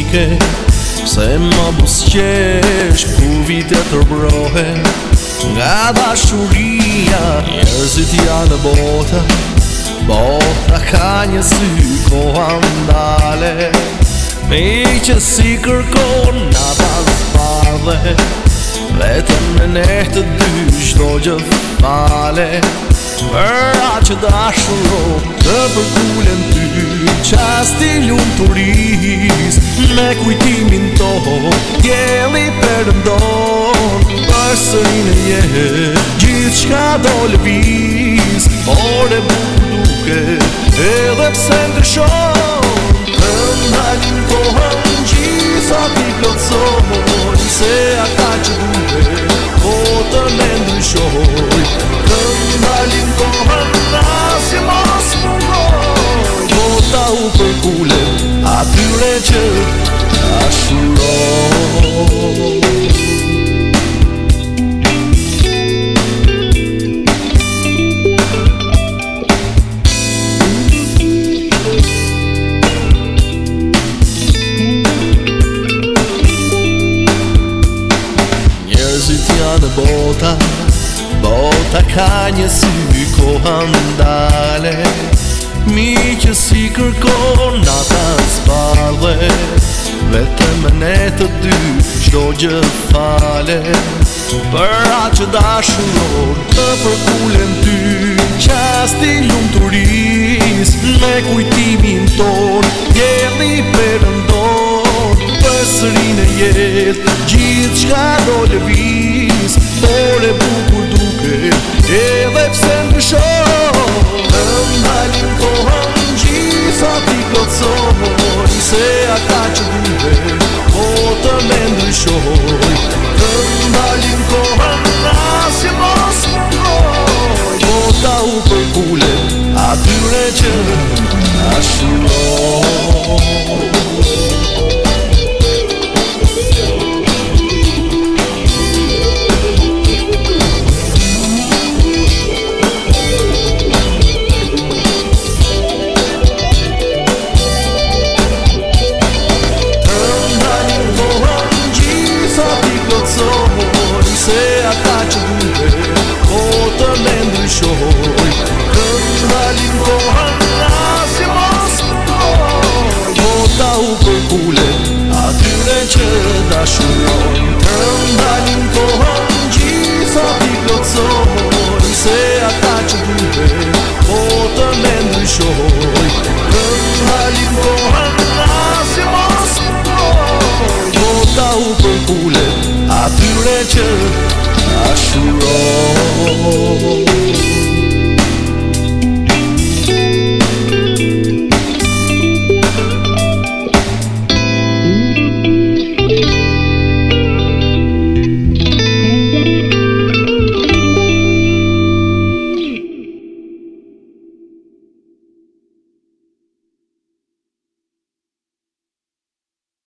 unike, se më busqesh ku vite të brohe. Nga dashuria njerëzit janë në bota, bota ka një sy, koha ndale. Me që si kërkon nata zbardhe, vetëm me ne të dy çdo gjë fale. Për atë që dashuro të përkulen ty, qasti lumturis me kujtimin ton, djeli përëndon përsërin e jetë, gjithçka do lëviz, por e bukur duke edhe pse ndryshon. Të ndalin kohën gjitha t'i plotsoj, se ata që duke botën e ndryshoj. Të ndalin kohën asje mos mungoj, bota u përkule atyre që dashuroj. Janë bota, bota ka një sy, koha ndale. Mi që si kërkon nata zbardhe, vetëm me ne të dy çdo gjë fale. Për atë që dashuron të përkulen ty, qasti lumturis me kujtimin ton, djeli përëndon përsërin e jetë, gjithçka do lëviz, por e bukur duke edhe pse ndryshon. Të ndalin kohën gjitha t'i plotsoj, se ata që duke botën e ndryshoj. Të ndalin kohën asje mos mungoj, bota u përkule atyre që dashuroj. Se ata që duke botën e ndryshoj. Të ndalin kohën asje mos mungoj, bota u përkule atyre që dashuroj. Të ndalin kohën gjitha t'i plotsoj, se ata që duke botën e ndryshoj. Të ndalin kohën asje mos mungoj, bota u përkule atyre që dashuroj.